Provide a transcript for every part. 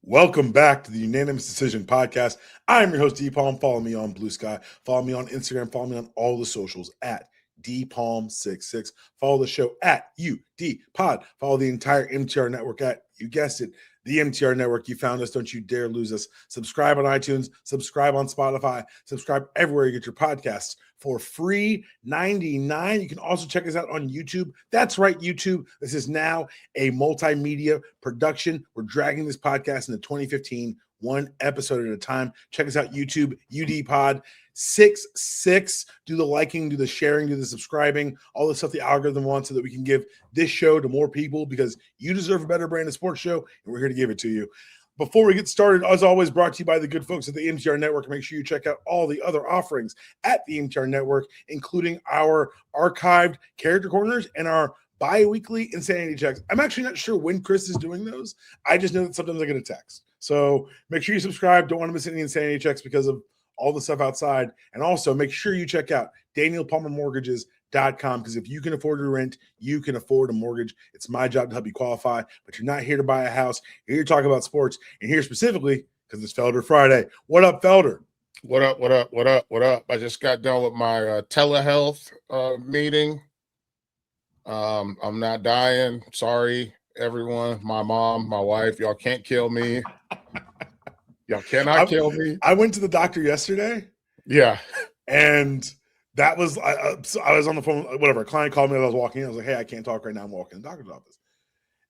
Welcome back to the Unanimous Decision Podcast. I'm your host, D-Palm. Follow me on Blue Sky. Follow me on Instagram. Follow me on all the socials at DPalm66. Follow the show at UDPod. Follow the entire MTR network at, you guessed it, the MTR network. You found us. Don't you dare lose us. Subscribe on iTunes. Subscribe on Spotify. Subscribe everywhere you get your podcasts for free $99. You can also check us out on YouTube. That's right, YouTube. This is now a multimedia production. We're dragging this podcast into 2015, one episode at a time. Check us out, YouTube, UDPod 66. Do the liking, do the sharing, do the subscribing, all the stuff the algorithm wants so that we can give this show to more people because you deserve a better brand of sports show, and we're here to give it to you. Before we get started, as always, brought to you by the good folks at the MTR Network. Make sure you check out all the other offerings at the MTR Network, including our archived character corners and our bi-weekly insanity checks. I'm actually not sure when Chris is doing those. I just know that sometimes I get a text. So make sure you subscribe. Don't want to miss any insanity checks because of all the stuff outside. And also make sure you check out DanielPalmerMortgages.com, because if you can afford to rent, you can afford a mortgage. It's my job to help you qualify, but you're not here to buy a house. You're here to talk about sports, and here specifically because it's Felder Friday. What up, Felder? What up, what up, what up, what up? I just got done with my telehealth meeting. I'm not dying. Sorry, everyone. My mom, my wife, y'all can't kill me. Y'all cannot kill me. I went to the doctor yesterday. Yeah. And that was, I was on the phone, whatever. A client called me as I was walking in. I was like, hey, I can't talk right now. I'm walking in the doctor's office.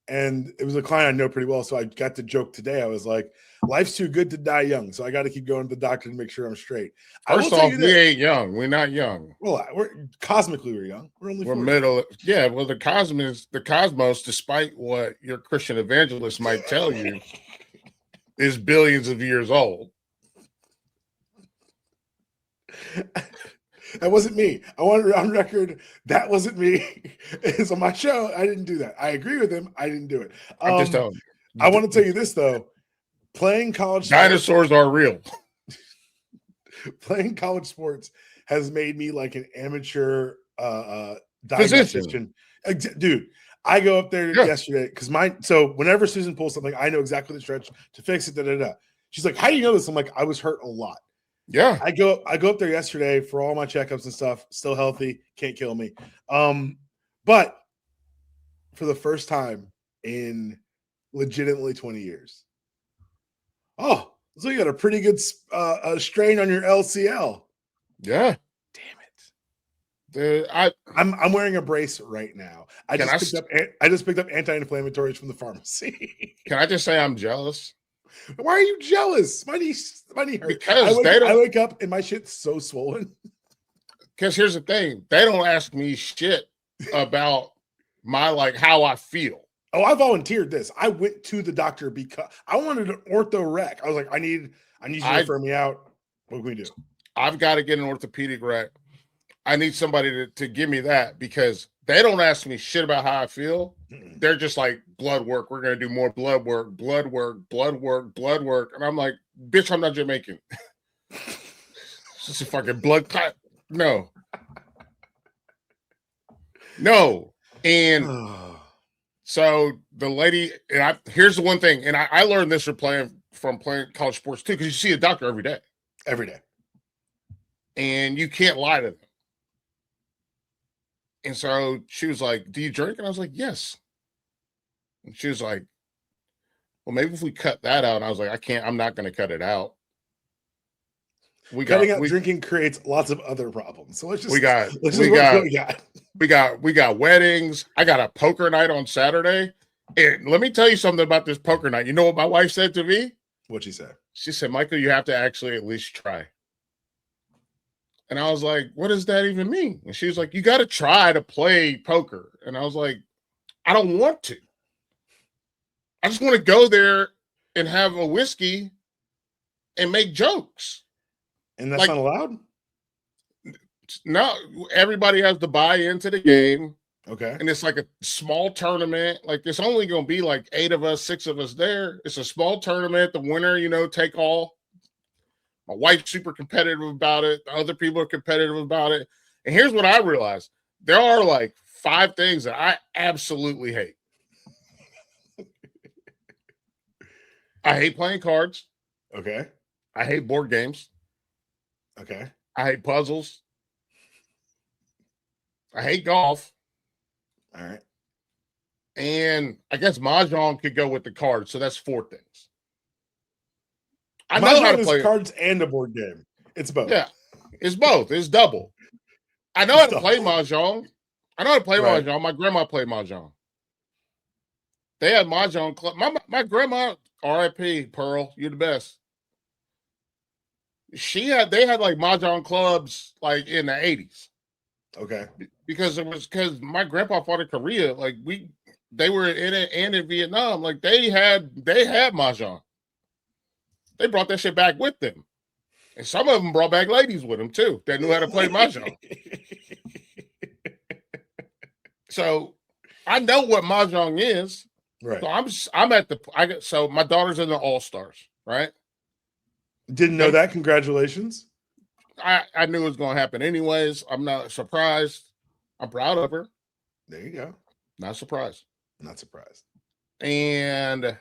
And it was a client I know pretty well. So I got the joke today. I was like, life's too good to die young. So I got to keep going to the doctor to make sure I'm straight. First off, we ain't young. We're not young. Well, cosmically, we're young. We're only 40. Middle. Yeah. Well, the cosmos, despite what your Christian evangelist might tell you, is billions of years old. That wasn't me. I want it on record. That wasn't me. It's on my show. I didn't do that. I agree with him. I didn't do it. I'm just telling you. I want to tell you this, though. Playing college dinosaurs are real. Playing college sports has made me like an amateur diagnostician. Dude, I go up there yesterday because so whenever Susan pulls something, I know exactly the stretch to fix it. She's like, how do you know this? I'm like, I was hurt a lot. Yeah. I go up there yesterday for all my checkups and stuff, still healthy, can't kill me. But for the first time in legitimately 20 years. Oh, so you got a pretty good strain on your LCL. Yeah. Damn it. I'm wearing a brace right now. I just picked up anti-inflammatories from the pharmacy. Can I just say I'm jealous? Why are you jealous? My knee hurts. Because I wake up and my shit's so swollen. Because here's the thing. They don't ask me shit about my, how I feel. Oh, I volunteered this. I went to the doctor because I wanted an ortho rec. I was like, I need you to refer me out. What can we do? I've got to get an orthopedic rec. I need somebody to give me that because they don't ask me shit about how I feel. They're just like, blood work. We're going to do more blood work. And I'm like, bitch, I'm not Jamaican. It's just a fucking blood clot. No. And so the lady, and here's the one thing, and I learned this from playing college sports too, because you see a doctor every day. Every day. And you can't lie to them. And so she was like, do you drink? And I was like, yes. And she was like, well, maybe if we cut that out. And I was like, I'm not going to cut it out. Drinking creates lots of other problems. So we got weddings. I got a poker night on Saturday. And let me tell you something about this poker night. You know what my wife said to me? What'd she say? She said, Michael, you have to actually at least try. And I was like, what does that even mean? And she was like, you got to try to play poker. And I was like, I don't want to. I just want to go there and have a whiskey and make jokes. And that's not allowed? No, everybody has to buy into the game. Okay. And it's like a small tournament. Like it's only going to be like 8 of us, 6 of us there. It's a small tournament. The winner, take all. My wife's super competitive about it. The other people are competitive about it. And here's what I realized. There are like 5 things that I absolutely hate. I hate playing cards. Okay. I hate board games. Okay. I hate puzzles. I hate golf. All right. And I guess Mahjong could go with the cards. So that's 4 things. I know how Mahjong to is play cards and a board game. It's both. Yeah, it's both. It's double. I know how to play Mahjong. Right. Mahjong. My grandma played Mahjong. They had Mahjong club. My grandma, R.I.P. Pearl, you're the best. They had like Mahjong clubs like in the 80s. Okay. Because my grandpa fought in Korea. Like they were in it and in Vietnam. Like they had Mahjong. They brought that shit back with them. And some of them brought back ladies with them too that knew how to play Mahjong. So I know what Mahjong is. Right. So my daughter's in the All-Stars, right? Didn't know that. Congratulations. I knew it was going to happen anyways. I'm not surprised. I'm proud of her. There you go. Not surprised. Not surprised. And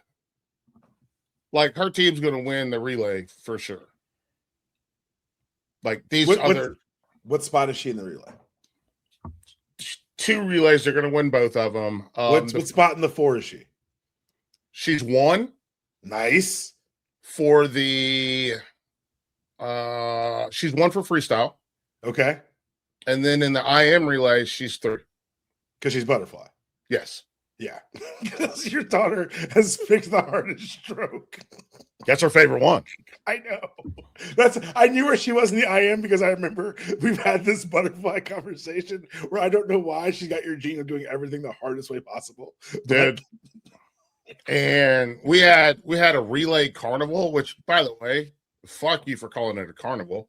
like her team's going to win the relay for sure. Like what spot is she in the relay? 2 relays, they're going to win both of them. What spot in the 4 is she? She's 1. Nice. For the she's 1 for freestyle. Okay. And then in the IM relay, she's 3. Because she's butterfly. Yes. Yeah. Because your daughter has picked the hardest stroke. That's her favorite one. I know. I knew where she was in the IM because I remember we've had this butterfly conversation where I don't know why she got your gene of doing everything the hardest way possible. Dude. And we had a relay carnival, which, by the way, fuck you for calling it a carnival.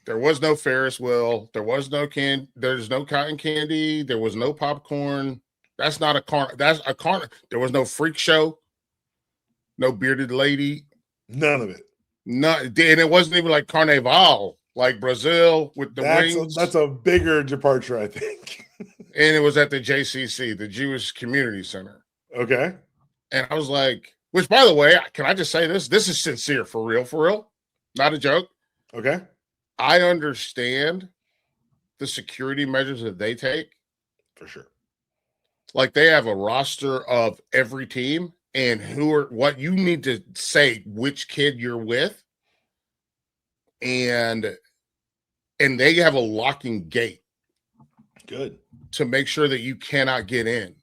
There was no Ferris wheel. There was no there's no cotton candy. There was no popcorn. That's not a carnival. That's a carnival. There was no freak show. No bearded lady. None of it. No, and it wasn't even like Carnival, like Brazil with the wings. That's a bigger departure, I think. And it was at the JCC, the Jewish Community Center. Okay. And I was like, which, by the way, can I just say this? This is sincere, for real. Not a joke. Okay. I understand the security measures that they take. For sure. Like they have a roster of every team and what you need to say which kid you're with. And they have a locking gate. Good. To make sure that you cannot get in.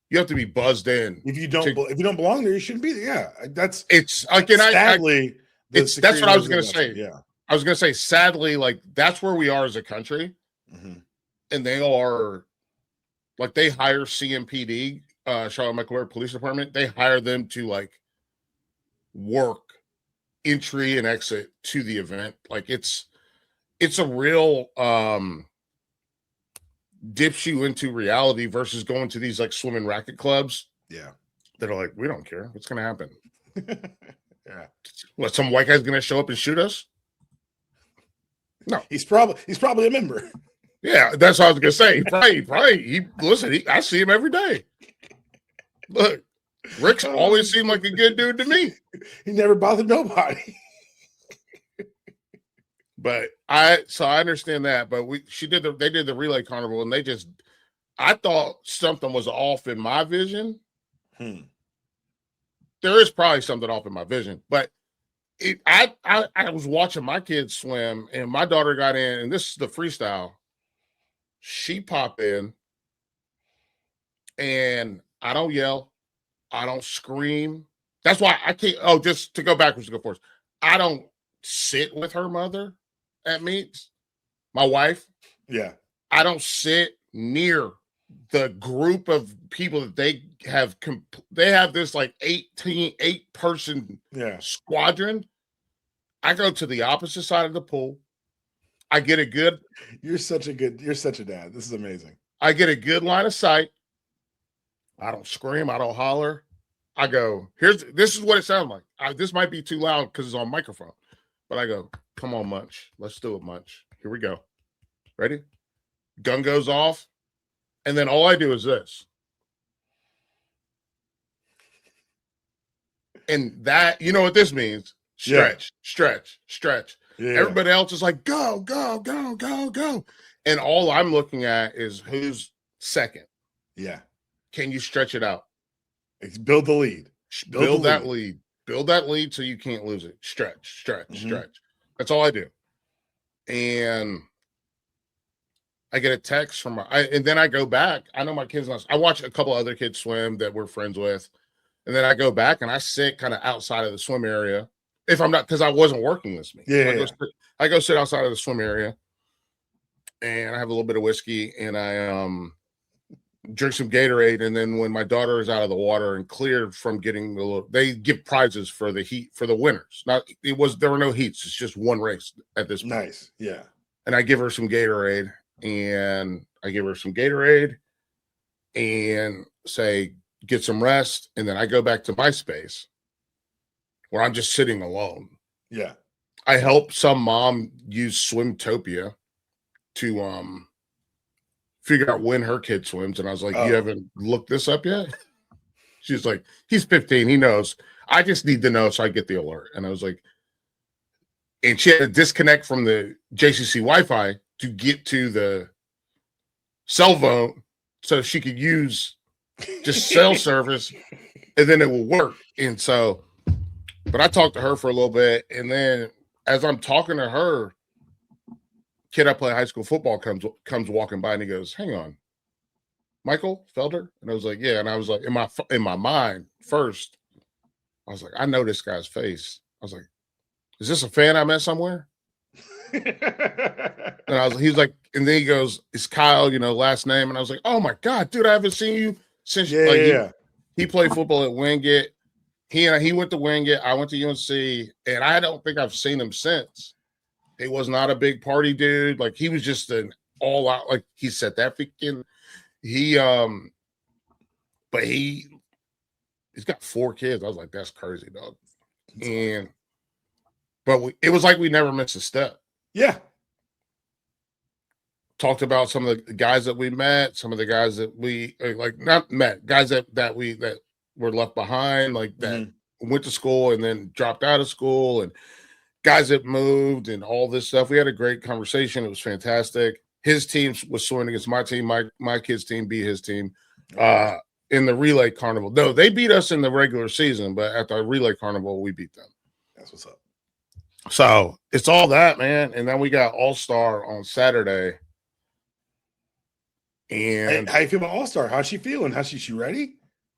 You have to be buzzed in. If you don't belong there, you shouldn't be there. Yeah. That's like sadly that's what I was gonna say. Yeah. I was gonna say, sadly, like that's where we are as a country. Mm-hmm. And they are like they hire CMPD, Charlotte McClure Police Department, they hire them to like work entry and exit to the event. Like it's a real dips you into reality versus going to these like swimming racket clubs. Yeah. That are like, we don't care. What's gonna happen? Yeah. What, some white guy's gonna show up and shoot us? No. He's probably a member. Yeah, that's what I was gonna say. Probably. I see him every day. Look, Rick's always seemed like a good dude to me. He never bothered nobody. But I understand that. But they did the relay carnival, and I thought something was off in my vision. There is probably something off in my vision, but I was watching my kids swim, and my daughter got in, and this is the freestyle. She popped in, and I don't yell, I don't scream. That's why I can't. Oh, just to go backwards to go forwards. I don't sit with her mother at meets. My wife. Yeah. I don't sit near the group of people that they have. They have this like 8-person squadron. I go to the opposite side of the pool. I get a good. You're such a dad. This is amazing. I get a good line of sight. I don't scream. I don't holler. I go, this is what it sounds like. This might be too loud because it's on microphone, but I go, come on, Munch. Let's do it, Munch. Here we go. Ready? Gun goes off. And then all I do is this. And that, you know what this means? Stretch, stretch, stretch. Yeah. Everybody else is like, go, go, go, go, go. And all I'm looking at is who's second. Yeah. Can you stretch it out? Build the lead. Build that lead. Build that lead so you can't lose it. Stretch, stretch, stretch. That's all I do. And I get a text from and then I go back. I know my kids. I watch a couple other kids swim that we're friends with. And then I go back and I sit kind of outside of the swim area. If I'm not, because I wasn't working this meet. Yeah. So I go sit outside of the swim area and I have a little bit of whiskey and I drink some Gatorade. And then when my daughter is out of the water and cleared from getting they give prizes for the heat for the winners. There were no heats. It's just one race at this point. Nice. Yeah. And I give her some Gatorade and say, get some rest, and then I go back to my space where I'm just sitting alone. Yeah. I help some mom use Swimtopia to figure out when her kid swims, and I was like, you haven't looked this up yet? She's like, he's 15, he knows. I just need to know so I get the alert. And I was like, and she had to disconnect from the JCC Wi-Fi to get to the cell phone so she could use just cell service, and then it will work. And so, but I talked to her for a little bit, and then as I'm talking to her, kid I play high school football comes walking by, and he goes, "Hang on, Michael Felder?" And I was like, "Yeah." And I was like, in my mind first, I was like, I know this guy's face. I was like, is this a fan I met somewhere? And he was like, and then he goes, "It's Kyle, last name." And I was like, "Oh my God, dude, I haven't seen you since." He played football at Wingate. He went to Wingate. I went to UNC, and I don't think I've seen him since. He was not a big party dude. Like, he was just an all out. Like, he said that freaking. But he's got 4 kids. I was like, that's crazy, dog. But it was like we never missed a step. Yeah. Talked about some of the guys that we met, some of the guys that we not met, guys that were left behind, like that went to school and then dropped out of school, and guys that moved and all this stuff. We had a great conversation. It was fantastic. His team was swimming against my team. My kids' team beat his team in the relay carnival. No, they beat us in the regular season, but at the relay carnival, we beat them. That's what's up. So it's all that, man. And then we got All-Star on Saturday. And how you feel about All-Star? How's she feeling? How's she ready?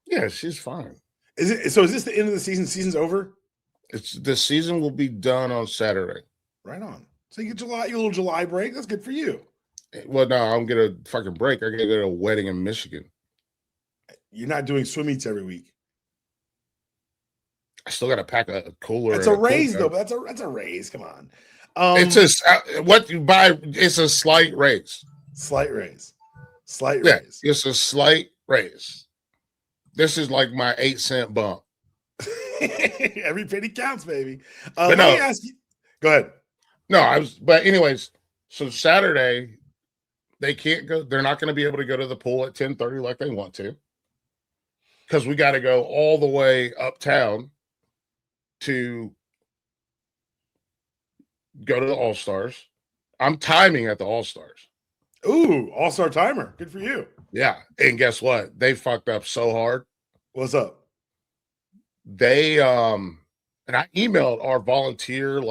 Yeah, she's fine. Is this the end of the season? Season's over? The season will be done on Saturday. Right on. So you get your little July break. That's good for you. Well, no, I'm gonna fucking break. I gotta go to a wedding in Michigan. You're not doing swim meets every week. I still gotta pack a cooler. That's a raise, though. But that's a raise. Come on. It's a slight raise. Slight raise. Yeah, it's a slight raise. This is like my 8-cent bump. Every penny counts, baby. But let me ask you. Go ahead. No, but anyways, so Saturday, they can't go. They're not going to be able to go to the pool at 10:30 like they want to, because we got to go all the way uptown to go to the All-Stars. I'm timing at the All-Stars. Ooh, All-Star timer. Good for you. Yeah. And guess what? They fucked up so hard. What's up? They and I emailed our volunteer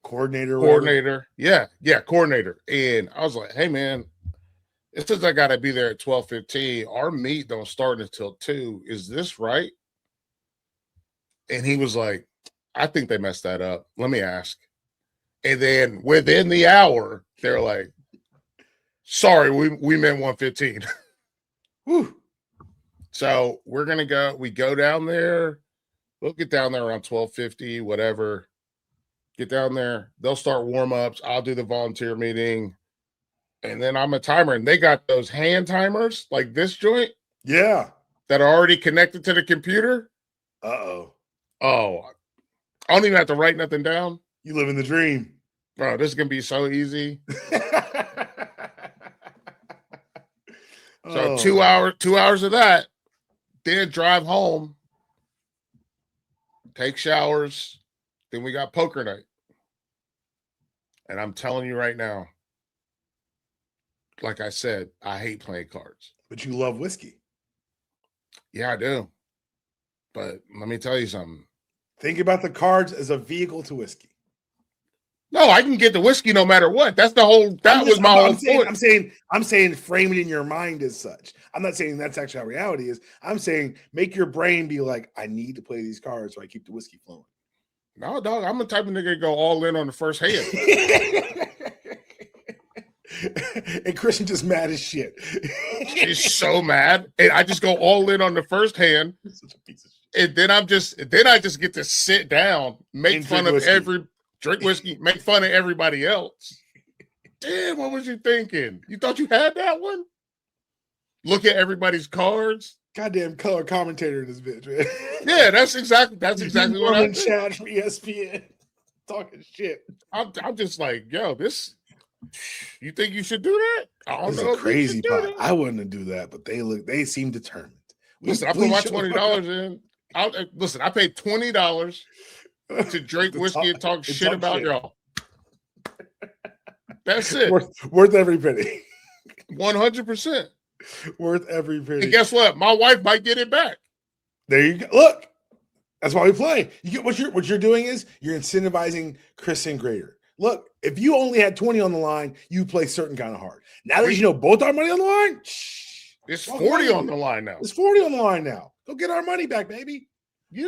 coordinator. Yeah, coordinator. And I was like, hey man, it says I gotta be there at 12:15. Our meet don't start until 2. Is this right? And he was like, I think they messed that up. Let me ask. And then within the hour, they're like, sorry, we meant 1:15. Whew. So we're gonna go. We go down there. We'll get down there around 12:50, whatever. Get down there. They'll start warm-ups. I'll do the volunteer meeting. And then I'm a timer. And they got those hand timers like this joint. Yeah. That are already connected to the computer. Uh-oh. Oh, I don't even have to write nothing down. You live in the dream. Bro, this is gonna be so easy. So 2 hours of that, then drive home. take showers. Then we got poker night. And I'm telling you right now, like I said, I hate playing cards. But you love whiskey. Yeah, I do. But let me tell you something. Think about the cards as a vehicle to whiskey. No, I can get the whiskey no matter what. That's the whole. I'm saying frame it in your mind as such. I'm not saying that's actually how reality is. I'm saying make your brain be like, I need to play these cards so I keep the whiskey flowing. No, dog, I'm the type of nigga to go all in on the first hand. And Christian just mad as shit. She's so mad. And I just go all in on the first hand. Such a piece of shit. And then I just get to sit down, make fun of drink whiskey, make fun of everybody else. Damn, what was you thinking? You thought you had that one? Look at everybody's cards. Goddamn color commentator in this bitch, man. Yeah, that's exactly what I'm Chad from ESPN talking shit. I'm just like, yo, this. You think you should do that? I don't know. It's a crazy pot. I wouldn't do that, but they seem determined. Listen, I put my $20 in. I paid $20 to drink whiskey and talk shit about y'all. That's it. Worth every penny. 100%. Worth every penny. And guess what? My wife might get it back. There you go. Look, that's why we play. You get what you're doing is you're incentivizing Christian greater. Look, if you only had 20 on the line, you play certain kind of hard. Now that you know both our money on the line, it's 40 on the line now. It's 40 on the line now. Go get our money back, baby.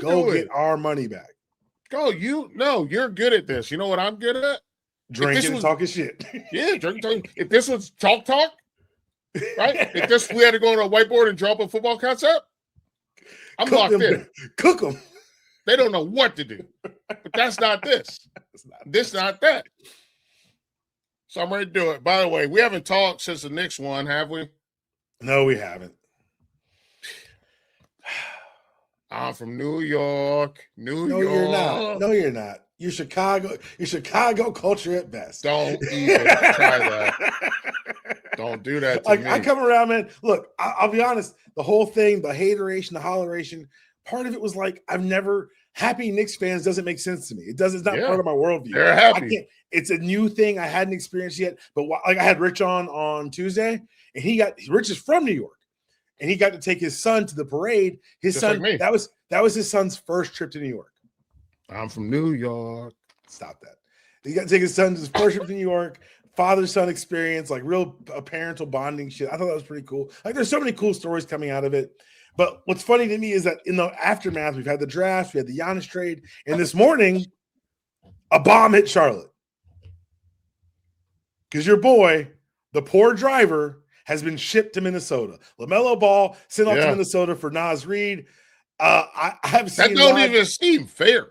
Go get our money back. Go. You're good at this. You know what I'm good at? Drinking and talking shit. Yeah, drinking. If this was talk, right? If we had to go on a whiteboard and draw up a football concept, I'm locked in. Cook them. They don't know what to do. But that's not this. This not that. So I'm ready to do it. By the way, we haven't talked since the Knicks won, have we? No, we haven't. I'm from New York. No, you're not. No, you're not. You're Chicago culture at best. Don't even try that. Don't do that to me. I come around, man. Look, I'll be honest. The whole thing, the hateration, the holleration, part of it was like happy Knicks fans doesn't make sense to me. It's not part of my worldview. They're happy. It's a new thing I hadn't experienced yet. But I had Rich on Tuesday, and Rich is from New York, and he got to take his son to the parade. His Just son, like me. that was his son's first trip to New York. I'm from New York. Stop that. He got to take his son to his first trip to New York. Father-son experience, like real parental bonding shit. I thought that was pretty cool. Like, there's so many cool stories coming out of it. But what's funny to me is that in the aftermath, we've had the draft, we had the Giannis trade, and this morning, a bomb hit Charlotte. Because your boy, the poor driver, has been shipped to Minnesota. LaMelo Ball sent off to Minnesota for Naz Reid. I have seen that don't even seem fair.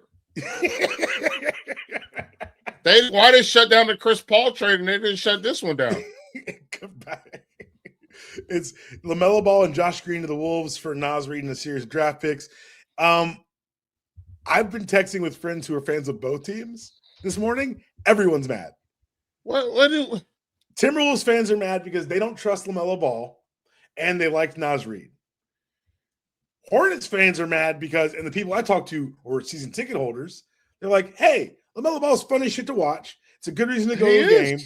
Why they shut down the Chris Paul trade and they didn't shut this one down? It's LaMelo Ball and Josh Green to the Wolves for Naz Reid and a series of draft picks. I've been texting with friends who are fans of both teams this morning. Everyone's mad. Timberwolves fans are mad because they don't trust LaMelo Ball and they like Naz Reid. Hornets fans are mad because, and the people I talk to who are season ticket holders, they're like, hey, LaMelo Ball's funny shit to watch. It's a good reason to go to the game.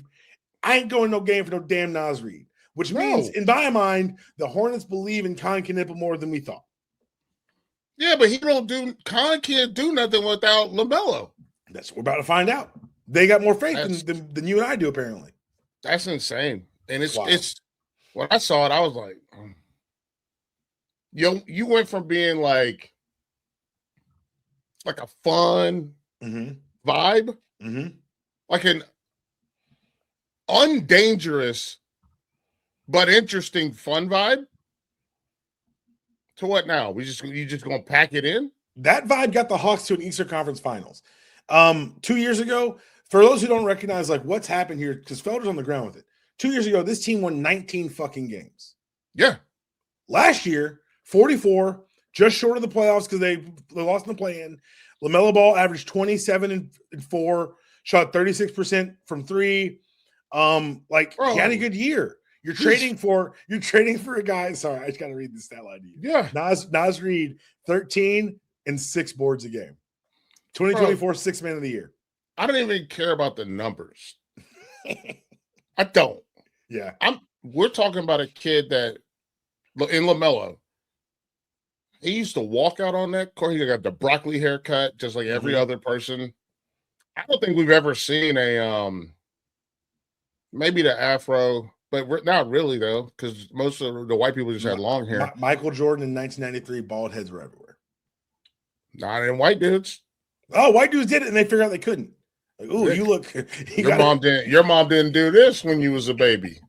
I ain't going no game for no damn Naz Reid. Which means, in my mind, the Hornets believe in Con Knipple more than we thought. Yeah, but Con can't do nothing without LaMelo. That's what we're about to find out. They got more faith than you and I do, apparently. That's insane. And it's when I saw it, I was like, you went from being like a fun vibe, like an undangerous but interesting fun vibe, to what now? You just gonna pack it in? That vibe got the Hawks to an Eastern Conference Finals 2 years ago. For those who don't recognize like what's happened here, because Felder's on the ground with it. 2 years ago, this team won 19 fucking games. Yeah. Last year, 44, just short of the playoffs because they lost in the play-in. LaMelo Ball averaged 27 and 4, shot 36% from three. He had a good year. You're trading for a guy. Sorry, I just got to read the stat line to you. Yeah. Naz Reid, 13 and 6 boards a game. 2024 Sixth Man of the Year. I don't even care about the numbers. I don't. Yeah. We're talking about a kid that in LaMelo, he used to walk out on that court. He got the broccoli haircut, just like every other person. I don't think we've ever seen a maybe the afro, but not really though, because most of the white people just had long hair. Michael Jordan in 1993, bald heads were everywhere. Not in white dudes. Oh, white dudes did it, and they figured out they couldn't. Like, ooh, you look. Your mom didn't do this when you was a baby.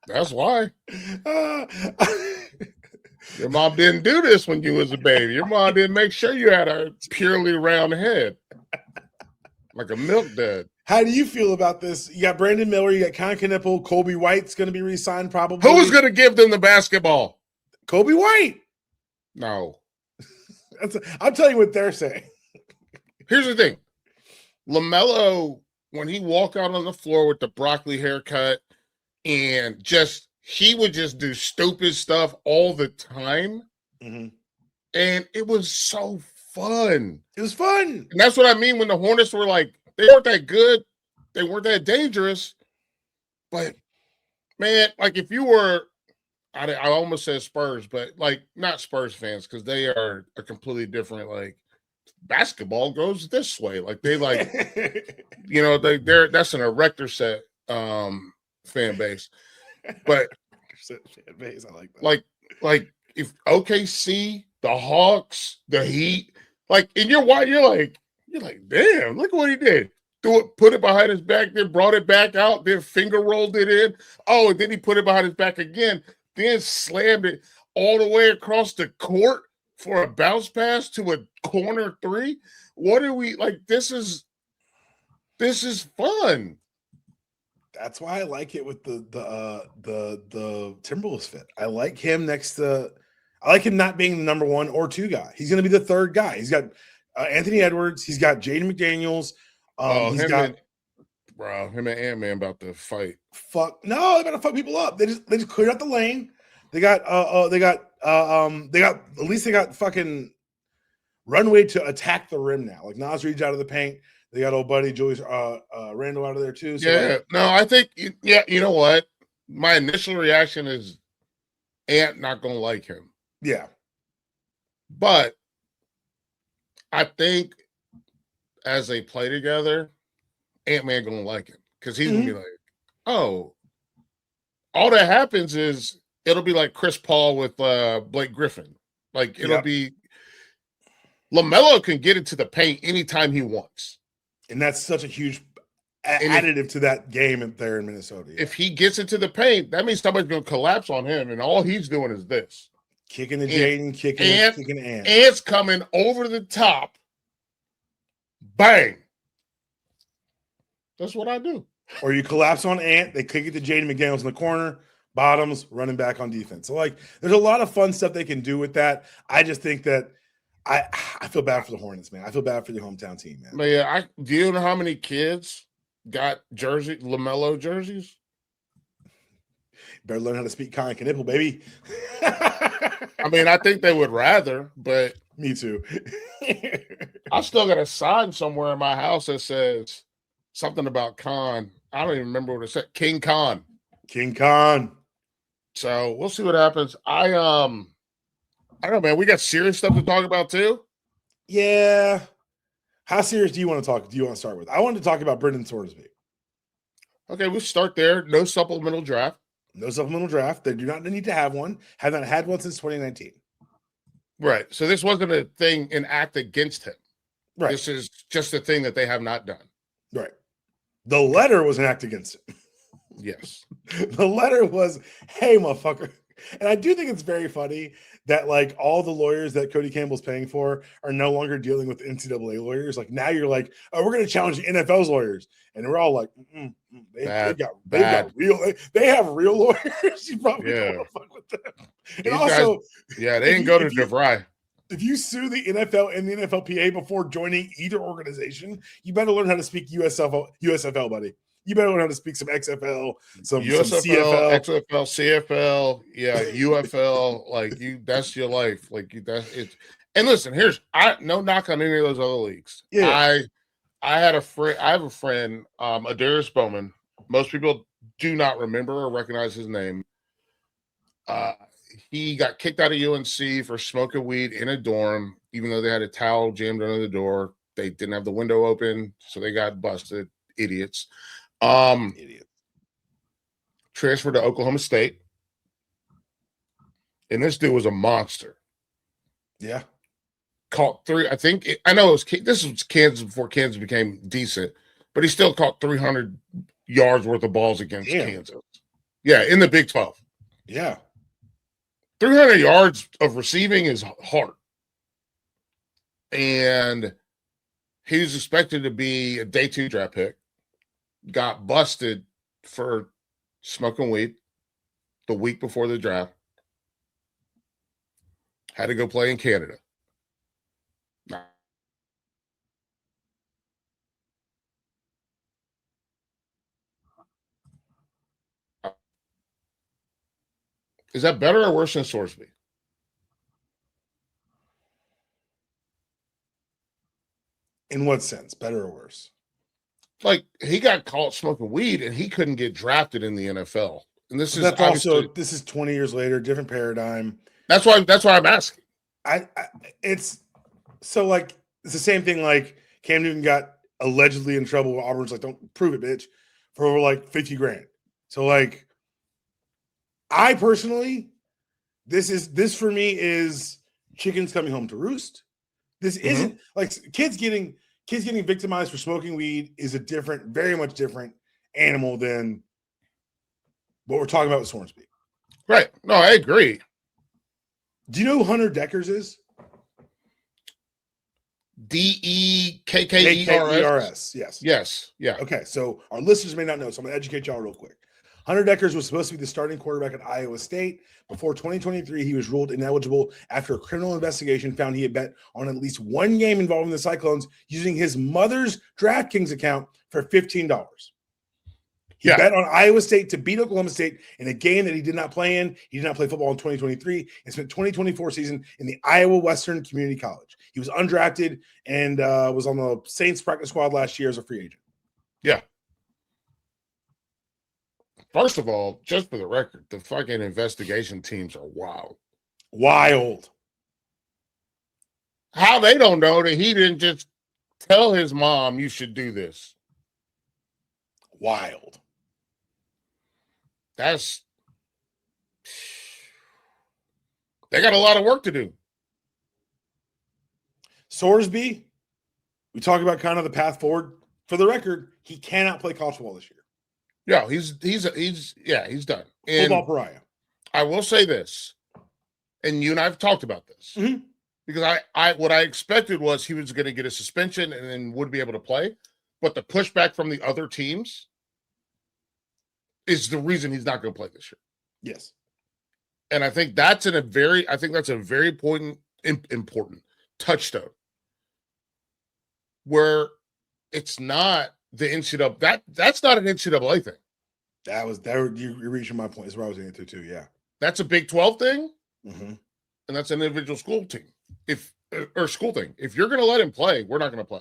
That's why. Your mom didn't do this when you was a baby. Your mom didn't make sure you had a purely round head, like a milk dud. How do you feel about this? You got Brandon Miller, you got Con Knipple, Kobe White's going to be re-signed probably. Who's going to give them the basketball? Kobe White. No. I'm telling you what they're saying. Here's the thing. LaMelo, when he walked out on the floor with the broccoli haircut and he would just do stupid stuff all the time. Mm-hmm. And it was so fun. It was fun. And that's what I mean when the Hornets were like, they weren't that good. They weren't that dangerous. But, man, like if you were, I almost said Spurs, but like not Spurs fans because they are a completely different, like, basketball goes this way. Like they like, that's an erector set fan base. But fan base, I like that. Like if OKC, the Hawks, the Heat, like in your white, you're like, damn, look what he did. Put it behind his back, then brought it back out, then finger rolled it in. Oh, and then he put it behind his back again, then slammed it all the way across the court for a bounce pass to a corner three. What are we like? This is fun. That's why I like it with the Timberwolves fit. I like him not being the number 1 or 2 guy. He's going to be the 3rd guy. He's got Anthony Edwards. He's got Jaden McDaniels. Him and Ant-Man about to fight. No, they're about to fuck people up. They just cleared out the lane. They got fucking runway to attack the rim now. Like Nas Reed's out of the paint. They got old buddy Julius Randle out of there too. So I think you know what? My initial reaction is Ant not gonna like him. Yeah. But I think as they play together, Ant-Man gonna like him because he's gonna be like, oh, all that happens is it'll be like Chris Paul with Blake Griffin. Like it'll be LaMelo can get into the paint anytime he wants. And that's such a huge additive to that game there in Minnesota. Yeah. If he gets into the paint, that means somebody's going to collapse on him, and all he's doing is this. Kicking the Jaylen, kicking Ant. Ant's coming over the top. Bang. That's what I do. Or you collapse on Ant, they kick it to Jaden McDaniels in the corner, bottoms, running back on defense. So, like, there's a lot of fun stuff they can do with that. I just think that I feel bad for the Hornets, man. I feel bad for the hometown team, man. But yeah, do you know how many kids got LaMelo jerseys? Better learn how to speak Con Knipple, baby. I mean, I think they would rather, but me too. I still got a sign somewhere in my house that says something about Con. I don't even remember what it said. King Con. King Con. So we'll see what happens. I don't know, man. We got serious stuff to talk about too. Yeah. How serious do you want to start with? I wanted to talk about Brendan Sorsby. Okay, we'll start there. No supplemental draft. No supplemental draft. They do not need to have one. Have not had one since 2019. Right. So this wasn't a thing, an act against him. Right. This is just a thing that they have not done. Right. The letter was an act against him. Yes. The letter was, hey, motherfucker. And I do think it's very funny that, like, all the lawyers that Cody Campbell's paying for are no longer dealing with NCAA lawyers. Like, now you're like, oh, we're going to challenge the NFL's lawyers. And we're all like, they have real lawyers. You probably don't want to fuck with them. And these also, guys, they didn't go to DeVry. If you sue the NFL and the NFLPA before joining either organization, you better learn how to speak USFL, buddy. You better learn how to speak some XFL, some CFL, XFL, CFL, UFL. Like that's your life. Like that's it. And listen, no knock on any of those other leagues. Yeah. I have a friend, Adarius Bowman. Most people do not remember or recognize his name. He got kicked out of UNC for smoking weed in a dorm, even though they had a towel jammed under the door. They didn't have the window open, so they got busted. Idiots. Idiot. Transferred to Oklahoma State. And this dude was a monster. Yeah. Caught three. I know this was Kansas before Kansas became decent, but he still caught 300 yards worth of balls against Kansas. Yeah, in the Big 12. Yeah. 300 yards of receiving is hard. And he was expected to be a day 2 draft pick. Got busted for smoking weed the week before the draft. Had to go play in Canada. Is that better or worse than Sorsby? In what sense? Better or worse? Like, he got caught smoking weed and he couldn't get drafted in the NFL. And this is 20 years later, different paradigm. That's why I'm asking. It's the same thing. Like, Cam Newton got allegedly in trouble with Auburn's like, don't prove it, bitch, for like 50 grand. So like, I personally, this for me is chickens coming home to roost. This isn't like kids getting victimized for smoking weed is a very much different animal than what we're talking about with Sorsby. Right. No, I agree. Do you know who Hunter Deckers is? Dekkers. Yes. Yes. Yeah. Okay. So our listeners may not know, so I'm going to educate y'all real quick. Hunter Deckers was supposed to be the starting quarterback at Iowa State. Before 2023, he was ruled ineligible after a criminal investigation found he had bet on at least one game involving the Cyclones using his mother's DraftKings account for $15. He bet on Iowa State to beat Oklahoma State in a game that he did not play in. He did not play football in 2023 and spent 2024 season in the Iowa Western Community College. He was undrafted and was on the Saints practice squad last year as a free agent. Yeah. First of all, just for the record, the fucking investigation teams are wild. Wild. How they don't know that he didn't just tell his mom, you should do this. Wild. They got a lot of work to do. Sorsby, we talk about kind of the path forward. For the record, he cannot play college football this year. Yeah, he's done. Football pariah. I will say this, and you and I have talked about this, because what I expected was he was going to get a suspension and then would be able to play, but the pushback from the other teams is the reason he's not going to play this year. Yes, and I think that's a very important touchstone where it's not the NCAA. That's not an NCAA thing. You're reaching my point. That's where I was getting to too. Yeah, that's a Big 12 thing, and that's an individual school team. School thing. If you're going to let him play, we're not going to play.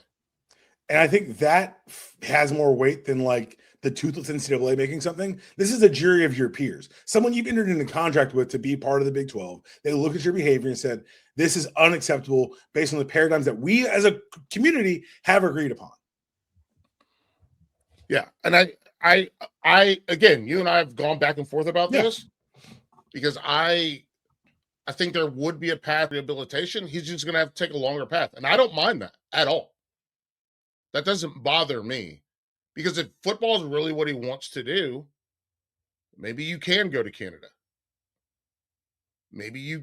And I think that has more weight than like the toothless NCAA making something. This is a jury of your peers, someone you've entered into contract with to be part of the Big 12. They look at your behavior and said, "This is unacceptable based on the paradigms that we as a community have agreed upon." Yeah, and I again, you and I have gone back and forth about this because I think there would be a path to rehabilitation. He's just going to have to take a longer path, and I don't mind that at all. That doesn't bother me, because if football is really what he wants to do, maybe you can go to Canada. Maybe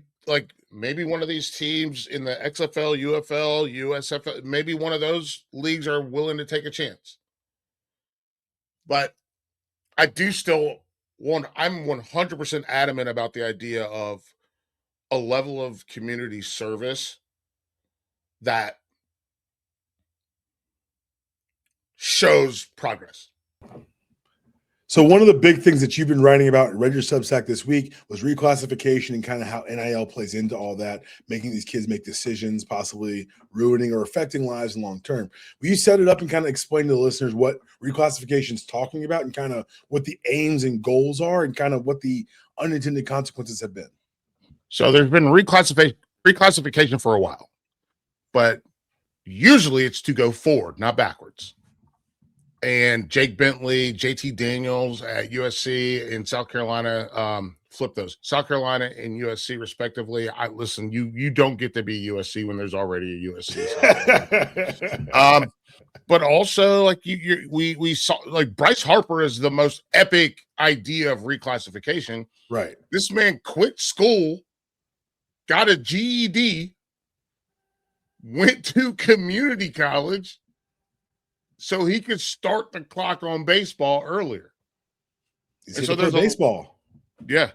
one of these teams in the XFL, UFL, USFL, maybe one of those leagues are willing to take a chance. But I do still I'm 100% adamant about the idea of a level of community service that shows progress. So one of the big things that you've been writing about and read your Substack this week was reclassification and kind of how NIL plays into all that, making these kids make decisions, possibly ruining or affecting lives in long term. Will you set it up and kind of explain to the listeners what reclassification is talking about and kind of what the aims and goals are and kind of what the unintended consequences have been? So there's been reclassification for a while, but usually it's to go forward, not backwards. And Jake Bentley, JT Daniels at USC in South Carolina, flip those. South Carolina and USC respectively. Listen, you don't get to be USC when there's already a USC. But also like we saw like Bryce Harper is the most epic idea of reclassification. Right. This man quit school, got a GED, went to community college so he could start the clock on baseball earlier. And so there's baseball. Yeah.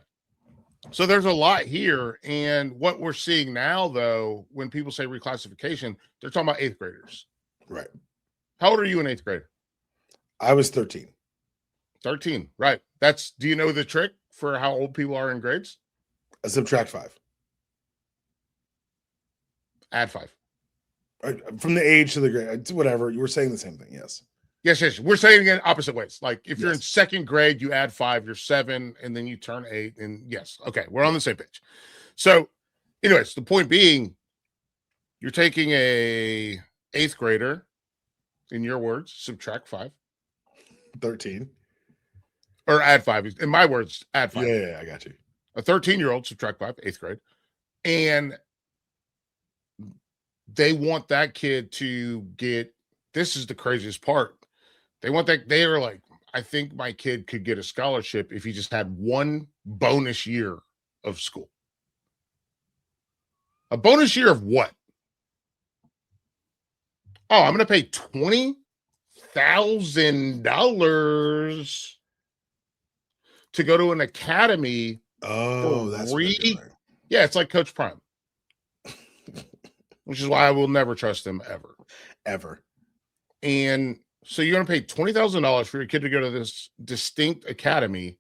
So there's a lot here. And what we're seeing now, though, when people say reclassification, they're talking about 8th graders. Right. How old are you in 8th grade? I was 13. 13. Right. Do you know the trick for how old people are in grades? Subtract 5. Add 5. From the age to the grade, whatever. You were saying the same thing. Yes. Yes. We're saying it in opposite ways. Like if you're in 2nd grade, you add 5, you're 7, and then you turn 8. And yes. Okay. We're on the same page. So anyways, the point being, you're taking a 8th grader, in your words, subtract 5. 13. Or add 5. In my words, add 5. Yeah, I got you. A 13-year-old, subtract 5, 8th grade. And they want that kid to get, this is the craziest part. They are like, I think my kid could get a scholarship if he just had one bonus year of school. A bonus year of what? Oh, I'm going to pay $20,000 to go to an academy. Oh, that's yeah, it's like Coach Prime. Which is why I will never trust them ever. Ever. And so you're going to pay $20,000 for your kid to go to this distinct academy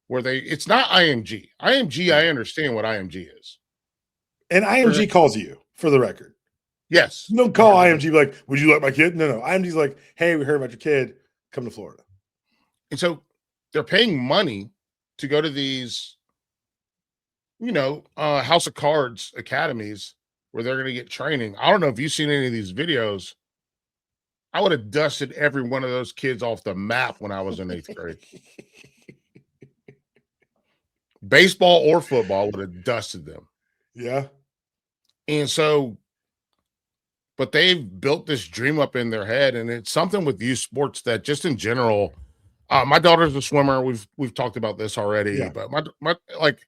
where it's not IMG. IMG, I understand what IMG is. And IMG calls you, for the record. Yes. You don't call IMG like, would you like my kid? No. IMG's like, hey, we heard about your kid. Come to Florida. And so they're paying money to go to these, House of Cards academies where they're going to get training. I don't know if you've seen any of these videos. I would have dusted every one of those kids off the map when I was in 8th grade. Baseball or football would have dusted them. Yeah. And so, but they've built this dream up in their head, and it's something with youth sports that just in general, my daughter's a swimmer. We've talked about this already, but my like,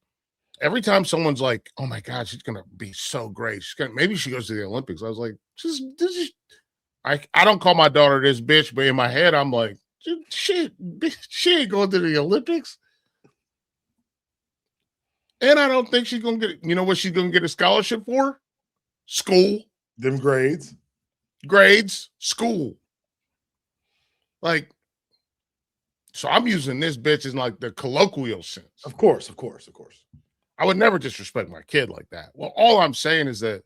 every time someone's like, oh my God, she's going to be so great. Maybe she goes to the Olympics. I was like, I don't call my daughter this bitch, but in my head, I'm like, she ain't going to the Olympics. And I don't think she's going to get, what she's going to get a scholarship for? School. Them grades, school. Like, so I'm using this bitch in like the colloquial sense. Of course. I would never disrespect my kid like that. Well, all I'm saying is that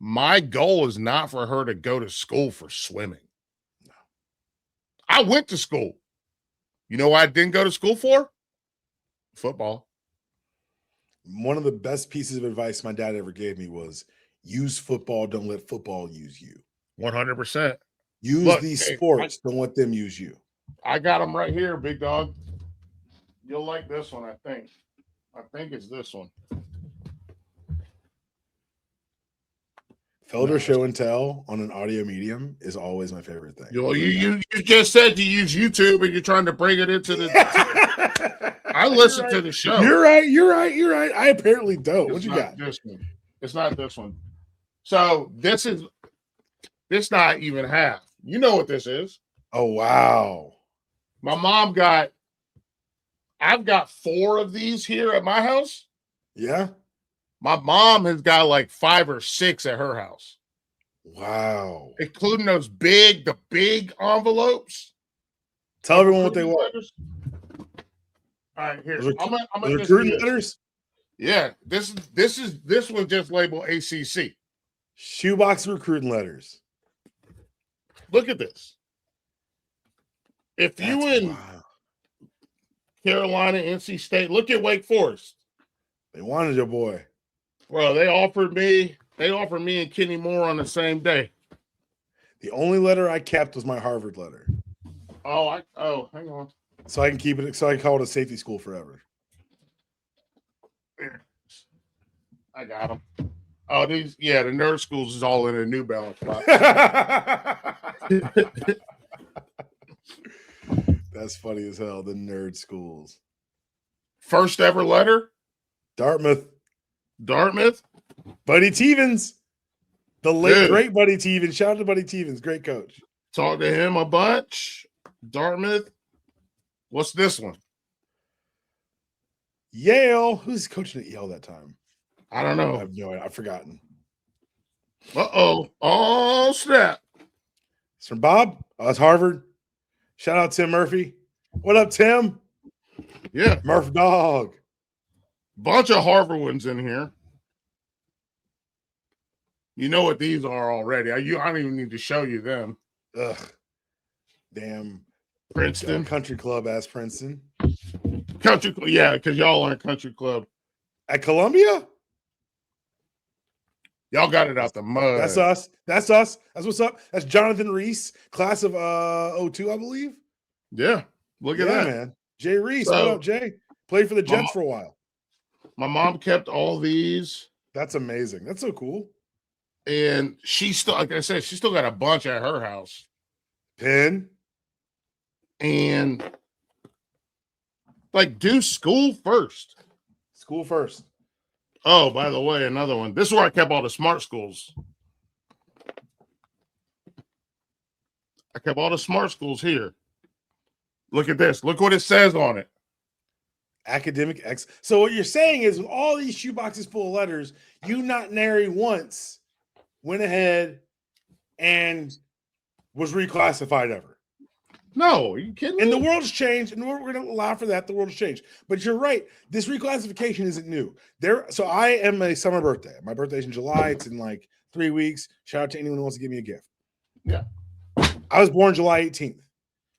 my goal is not for her to go to school for swimming. No. I went to school. You know what I didn't go to school for? Football. One of the best pieces of advice my dad ever gave me was use football. Don't let football use you. 100%. Use these sports. Don't let them use you. I got them right here, big dog. You'll like this one, I think. I think it's this one. Felder show and tell on an audio medium is always my favorite thing. You just said you use YouTube and you're trying to bring it into the. I listen to the show. You're right. I apparently don't. What you got? This one. It's not this one. So this not even half. You know what this is? Oh wow! My mom I've got 4 of these here at my house. Yeah. My mom has got like 5 or 6 at her house. Wow. Including the big envelopes. Tell everyone what they want. Letters? All right, here. Those I'm gonna recruiting letters? Yeah, this one just labeled ACC. Shoebox recruiting letters. Look at this. If That's you in wild. Carolina, NC State, look at Wake Forest. They wanted your boy. Well, they offered me and Kenny Moore on the same day. The only letter I kept was my Harvard letter. Oh, hang on. So I can keep it. So I can call it a safety school forever. I got them. Oh, the nerd schools is all in a New Balance box. That's funny as hell. The nerd schools. First ever letter? Dartmouth. Buddy Tevens. The late, great Buddy Tevens. Shout out to Buddy Tevens. Great coach. Talked to him a bunch. Dartmouth. What's this one? Yale. Who's coaching at Yale that time? I don't know. I have no idea. I've forgotten. Uh-oh. Oh, snap. It's from Bob. Oh, it's Harvard. Shout out Tim Murphy. What up, Tim? Yeah. Murph dog. Bunch of Harvard ones in here. You know what these are already. I don't even need to show you them. Ugh. Damn. Princeton. Country Club as Princeton. Country Club. Yeah, because y'all aren't Country Club. At Columbia? Y'all got it out the mud. That's us. That's what's up. That's Jonathan Reese, class of 02, I believe. Yeah. Look at that. Man. Jay Reese. What up, Jay? Played for the Jets for a while. My mom kept all these. That's amazing. That's so cool. And she still, like I said, she still got a bunch at her house. Pen. And like do school first. School first. Oh, by the way, another one. This is where I kept all the smart schools. I kept all the smart schools here. Look at this. Look what it says on it. Academic X. So what you're saying is with all these shoeboxes full of letters, you not nary once went ahead and was reclassified ever. No, are you kidding me? And the world's changed, and we're going to allow for that. The world's changed. But you're right. This reclassification isn't new. So I am a summer birthday. My birthday's in July. It's in like 3 weeks. Shout out to anyone who wants to give me a gift. Yeah. I was born July 18th.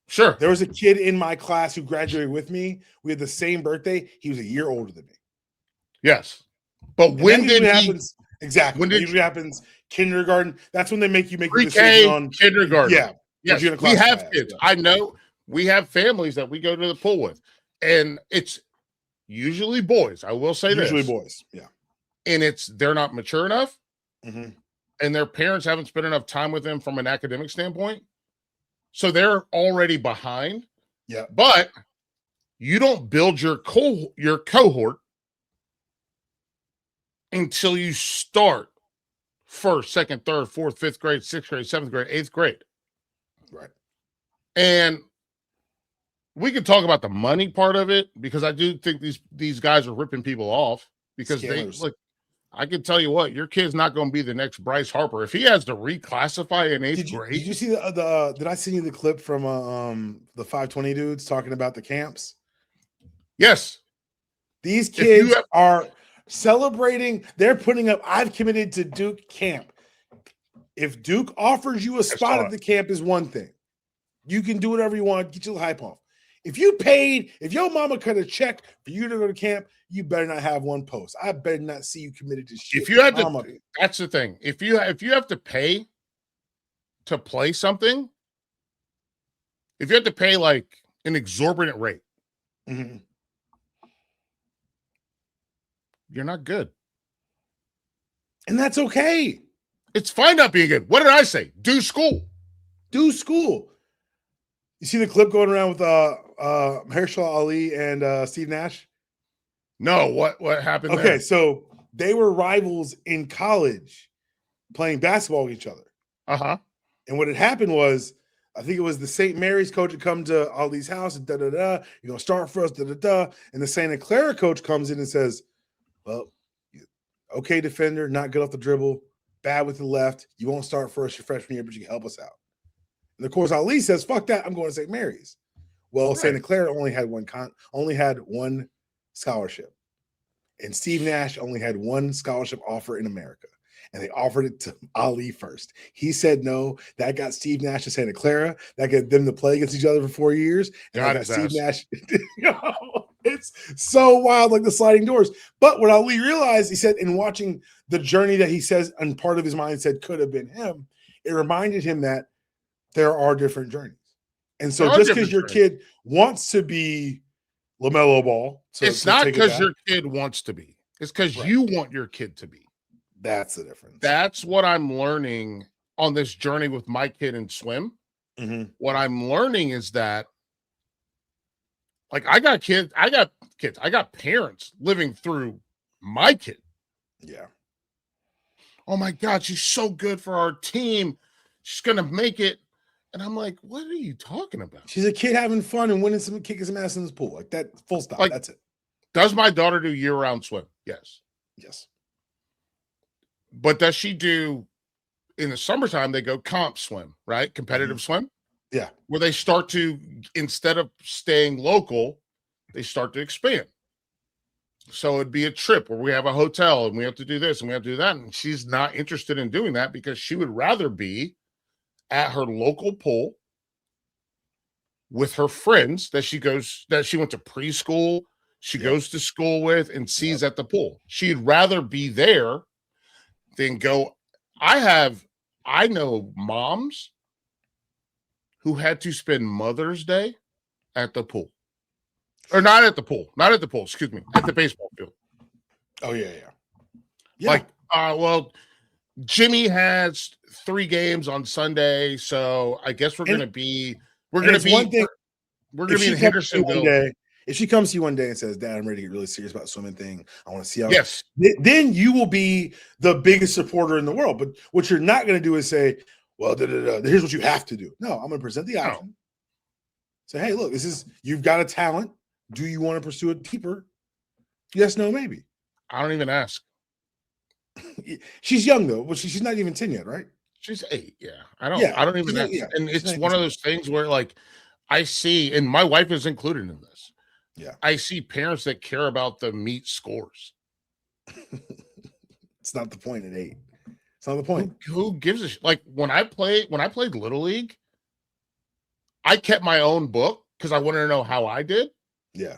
Sure. There was a kid in my class who graduated with me. We had the same birthday. He was a year older than me. Yes. But when did happens? Exactly. When usually happens kindergarten. That's when they make you make the decision on kindergarten. Yeah. Yes, we have kids. Yeah. I know we have families that we go to the pool with, and it's usually boys. I will say usually boys. Yeah. And they're not mature enough, mm-hmm. and their parents haven't spent enough time with them from an academic standpoint. So they're already behind. Yeah. But you don't build your cohort until you start first, second, third, fourth, fifth grade, sixth grade, seventh grade, eighth grade. Right. And we can talk about the money part of it because I do think these guys are ripping people off because Scammers. I can tell you what, your kid's not going to be the next Bryce Harper. If he has to reclassify in eighth grade. Did you see did I send you the clip from the 520 dudes talking about the camps? Yes. These kids are celebrating. They're putting up, I've committed to Duke camp. If Duke offers you a spot at the camp is one thing. You can do whatever you want, get your hype off. If your mama cut a check for you to go to camp, you better not have one post. I better not see you committed to shit. If you have to, that's the thing. If you have to pay to play something, if you have to pay like an exorbitant rate, mm-hmm. you're not good. And that's okay. It's fine not being good. What did I say? Do school. Do school. You see the clip going around with Mahershala Ali and Steve Nash? No, what happened Okay, there? So they were rivals in college playing basketball with each other. Uh-huh. And what had happened was, I think it was the St. Mary's coach had come to Ali's house and you're going to start for us, And the Santa Clara coach comes in and says, well, okay, defender, not good off the dribble, bad with the left. You won't start for us your freshman year, but you can help us out. And of course, Ali says, fuck that, I'm going to St. Mary's. Well, Right. Santa Clara only had one scholarship, and Steve Nash only had one scholarship offer in America, and they offered it to Ali first. He said no. That got Steve Nash to Santa Clara. That got them to play against each other for 4 years, and Got that got his Steve ass. Nash. It's so wild, like the sliding doors. But what Ali realized, he said, in watching the journey that he says, and part of his mind said could have been him, it reminded him that there are different journeys. And so There are just because different your journeys. kid wants to be LaMelo Ball, It's to not take it because back, your kid wants to be. It's because right? you want your kid to be. That's the difference. That's what I'm learning on this journey with my kid in swim. Mhm. What I'm learning is that, like, I got kids, I got parents living through my kid. Yeah. Oh my God, she's so good for our team. She's gonna make it. And I'm like, what are you talking about? She's a kid having fun and kicking some ass in this pool. Like that, full stop. Like, That's it. does my daughter do year-round swim? Yes. Yes. But does she do, in the summertime, they go comp swim, right? Competitive swim, Yeah. where they start to, instead of staying local, they start to expand. So it'd be a trip where we have a hotel and we have to do this and we have to do that. And she's not interested in doing that because she would rather be at her local pool with her friends that she went to preschool, she goes to school with and sees at the pool. She'd rather be there than go. I know moms who had to spend Mother's Day at the pool. Or not at the pool, excuse me, at the baseball field. Oh, yeah. Yeah. Like, well, Jimmy has 3 games on Sunday, so I guess we're gonna be in Hendersonville. If she comes to you one day and says, Dad, I'm ready to get really serious about the swimming thing, I want to see how. Yes. Then you will be the biggest supporter in the world. But what you're not going to do is say, well, here's what you have to do. No, I'm going to present the option. No. Say, hey, look, you've got a talent. Do you want to pursue it deeper? Yes, no, maybe. I don't even ask. She's young though, but she's not even 10 yet, right? She's 8. Yeah. I don't even ask. Yeah, and it's one of those things where, like, I see, and my wife is included in this. Yeah. I see parents that care about the meet scores. It's not the point at 8. It's not the point. Who gives a like when I played Little League, I kept my own book because I wanted to know how I did. Yeah.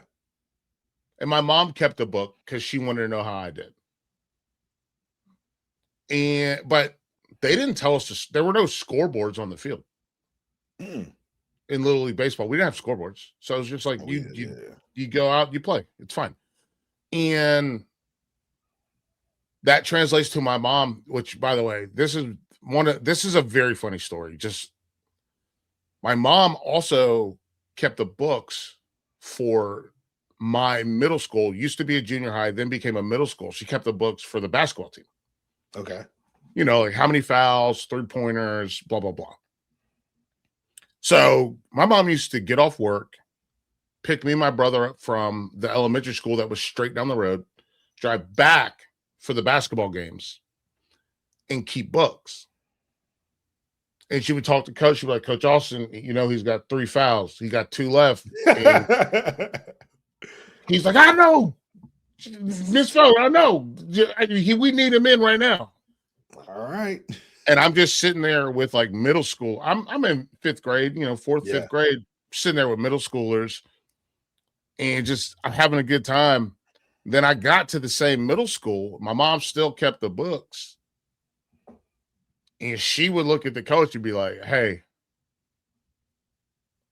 And my mom kept a book because she wanted to know how I did. But they didn't tell us there were no scoreboards on the field. In Little League baseball, we didn't have scoreboards. So it was just like you go out, you play. It's fine. And that translates to my mom, which, by the way, this is a very funny story. Just my mom also kept the books for my middle school. Used to be a junior high, then became a middle school. She kept the books for the basketball team. Okay. You know, like how many fouls, 3-pointers, blah, blah, blah. So my mom used to get off work, pick me and my brother up from the elementary school that was straight down the road, drive back for the basketball games, and keep books. And she would talk to coach. She'd be like, Coach Austin, you know, he's got 3 fouls. He got 2 left. And he's like, I know. Miss Felder, I know. We need him in right now. All right. And I'm just sitting there with like middle school. I'm in 5th grade, 4th, 5th grade, sitting there with middle schoolers and just I'm having a good time. Then I got to the same middle school. My mom still kept the books. And she would look at the coach and be like, hey,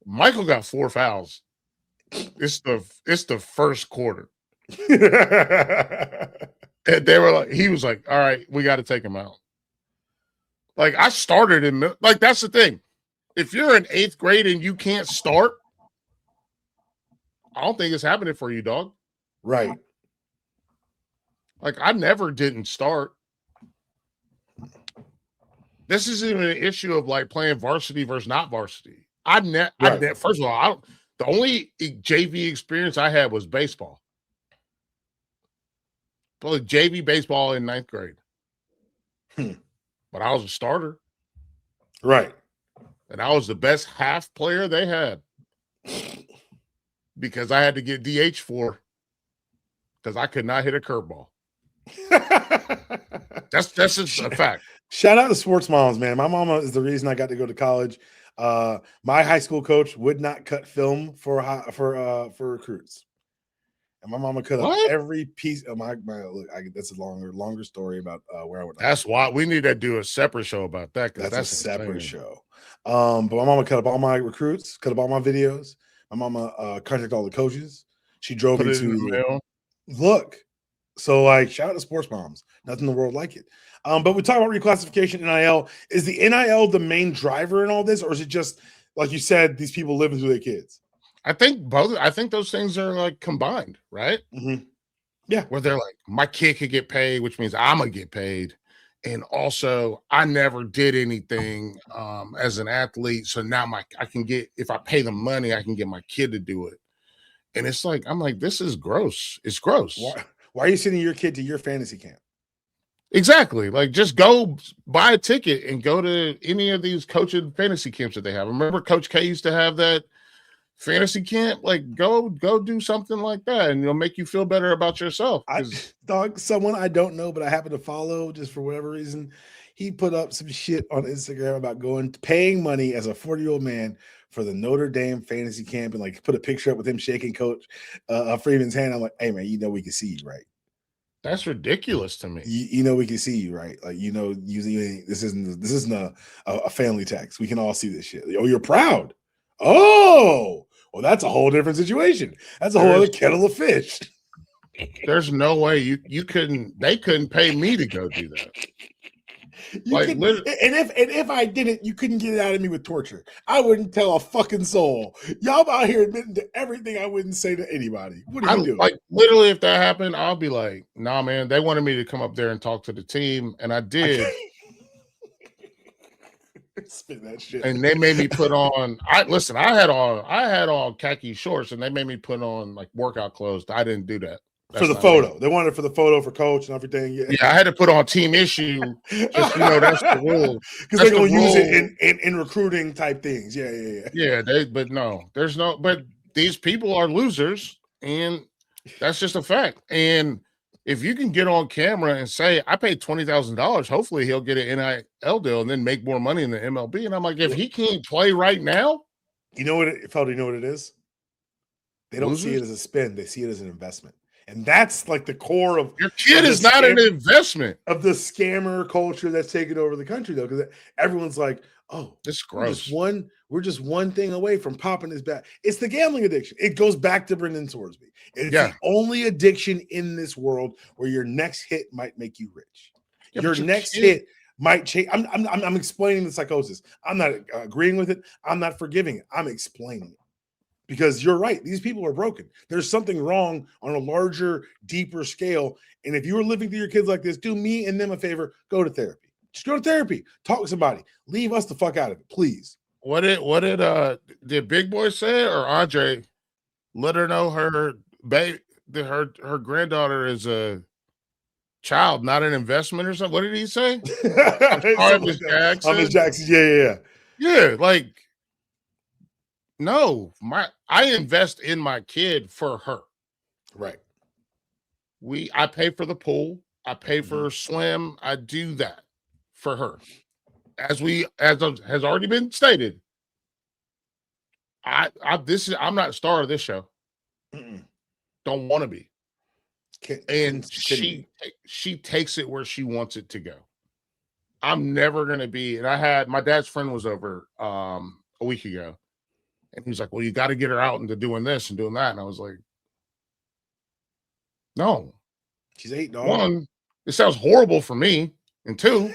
Michael got 4 fouls. It's the first quarter. And he was like, all right, we got to take him out. Like I started like, that's the thing. If you're in 8th grade and you can't start, I don't think it's happening for you, dog. Right. Like I never didn't start. This isn't even an issue of like playing varsity versus not varsity. First of all, the only JV experience I had was baseball. Played JV baseball in 9th grade. But I was a starter. Right. And I was the best half player they had. because I had to get DH for because I could not hit a curveball. That's just a fact. Shout out to sports moms, man. My mama is the reason I got to go to college. My high school coach would not cut film for recruits, and my mama cut up every piece of my look. That's a longer story about where I went. That's why we need to do a separate show about that. That's a separate show. But my mama cut up all my recruits, cut up all my videos. My mama contacted all the coaches. She drove me to look. So, like, shout out to sports moms. Nothing in the world like it. But we talk about reclassification, NIL. Is the NIL the main driver in all this, or is it just, like you said, these people living through their kids? I think both. I think those things are like combined, right? Mm-hmm. Yeah. Where they're like, my kid could get paid, which means I'm going to get paid. And also, I never did anything as an athlete. So now I can get, if I pay them money, I can get my kid to do it. And it's like, I'm like, this is gross. It's gross. Why are you sending your kid to your fantasy camp? Exactly. Like, just go buy a ticket and go to any of these coaching fantasy camps that they have. Remember Coach K used to have that fantasy camp? Like, go do something like that, and it'll make you feel better about yourself. Someone I don't know, but I happen to follow just for whatever reason, he put up some shit on Instagram about paying money as a 40-year-old man for the Notre Dame fantasy camp, and like put a picture up with him shaking Coach Freeman's hand. I'm like, hey man, we can see you, right? That's ridiculous to me. We can see you, right? Like, usually this isn't a family text. We can all see this shit. Oh, you're proud. Oh, well, that's a whole different situation. That's a whole other kettle of fish. There's no way they couldn't pay me to go do that. And if I didn't, you couldn't get it out of me with torture. I wouldn't tell a fucking soul. Y'all out here admitting to everything I wouldn't say to anybody. What are you doing? Like, literally, if that happened, I'll be like, nah, man, they wanted me to come up there and talk to the team, and I did. Spit that shit. And they made me put on. I had on khaki shorts, and they made me put on like workout clothes. I didn't do that. For the photo. They wanted it for the photo for Coach and everything. Yeah, I had to put on team issue. Just, that's the rule. Because they're going to use it in recruiting type things. Yeah. But these people are losers, and that's just a fact. And if you can get on camera and say, I paid $20,000, hopefully he'll get an NIL deal and then make more money in the MLB. And I'm like, if he can't play right now. Felder, you know what it is? They don't see it as a spin. They see it as an investment. And that's like the core of your kid is not an investment of the scammer culture that's taken over the country, though, because everyone's like, "Oh, it's gross. We're just one thing away from popping this back." It's the gambling addiction. It goes back to Brendan Sorsby. It's the only addiction in this world where your next hit might make you rich. Your next hit might change. I'm explaining the psychosis. I'm not agreeing with it. I'm not forgiving it. I'm explaining it. Because you're right. These people are broken. There's something wrong on a larger, deeper scale. And if you are living through your kids like this, do me and them a favor. Go to therapy. Just go to therapy. Talk to somebody. Leave us the fuck out of it, please. What did Big Boy say or Andre? Let her know her granddaughter is a child, not an investment or something. What did he say? Miss Jackson. Yeah. Yeah, like. No, I invest in my kid for her. Right. I pay for the pool. I pay for swim. I do that for her. As has already been stated. I'm not a star of this show. Mm-mm. Don't want to be. She takes it where she wants it to go. I'm never gonna be. And my dad's friend was over a week ago. And he's like, well, you got to get her out into doing this and doing that. And I was like, no. She's 8, dog. 1, it sounds horrible for me. And 2,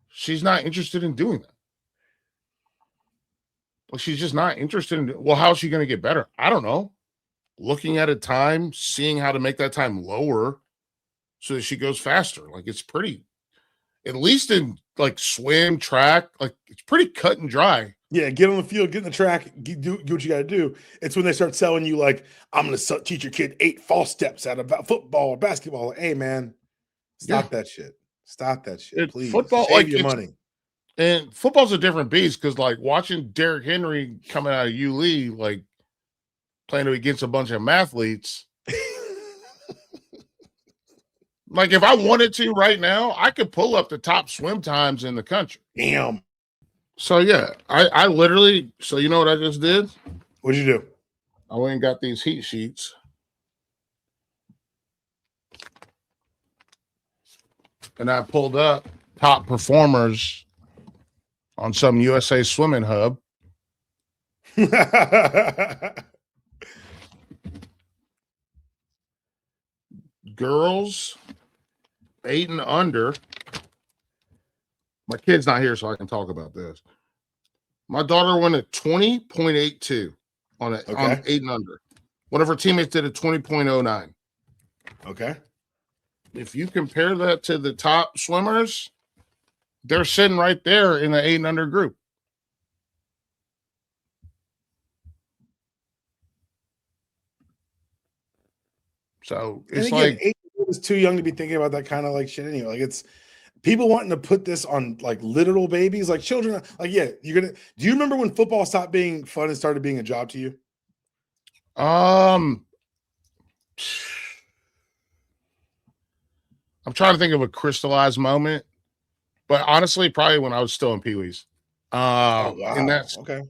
she's not interested in doing that. Well, she's just not interested in. Well, how is she going to get better? I don't know. Looking at a time, seeing how to make that time lower so that she goes faster. Like, it's pretty, at least in like swim, track, like it's pretty cut and dry. Yeah, get on the field, get in the track, do what you got to do. It's when they start selling you like, I'm going to teach your kid 8 false steps out of football or basketball. Like, hey, man, stop that shit. Stop that shit, please. Football, save your money. And football's a different beast because, like, watching Derrick Henry coming out of ULE, like, playing against a bunch of mathletes. Like, if I wanted to right now, I could pull up the top swim times in the country. Damn. So, yeah, I literally, so you know what I just did? What'd you do? I went and got these heat sheets. And I pulled up top performers on some USA Swimming Hub. Girls 8 and under. My kid's not here, so I can talk about this. My daughter went at 20.82 on 8 and under. One of her teammates did a 20.09. Okay. If you compare that to the top swimmers, they're sitting right there in the 8 and under group. So it's again, like 8 is too young to be thinking about that kind of like shit anyway. Like, it's people wanting to put this on like literal babies, like children. Like, yeah, you're gonna. Do you remember when football stopped being fun and started being a job to you? I'm trying to think of a crystallized moment, but honestly, probably when I was still in Pee Wee's. Oh, wow. And that's okay.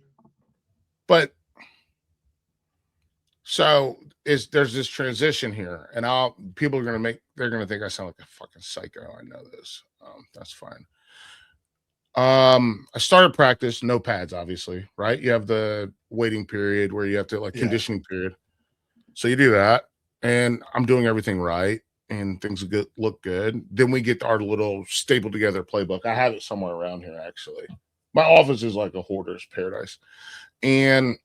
But so there's this transition here, and people are they're gonna think I sound like a fucking psycho. I know this. That's fine. I started practice, no pads, obviously, right? You have the waiting period where you have to conditioning period. So you do that, and I'm doing everything right, and things look good. Then we get our little stapled together playbook. I have it somewhere around here, actually. My office is like a hoarder's paradise. And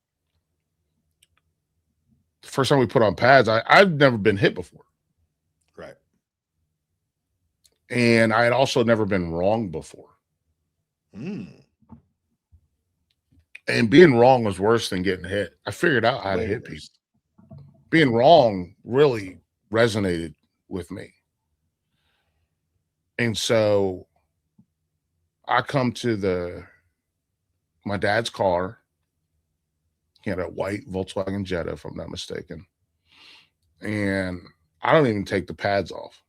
the first time we put on pads, I've never been hit before. Right. And I had also never been wrong before. Mm. And being wrong was worse than getting hit. I figured out how to hit people. Being wrong really resonated with me. And so I come to my dad's car. He had a white Volkswagen Jetta, if I'm not mistaken. And I don't even take the pads off.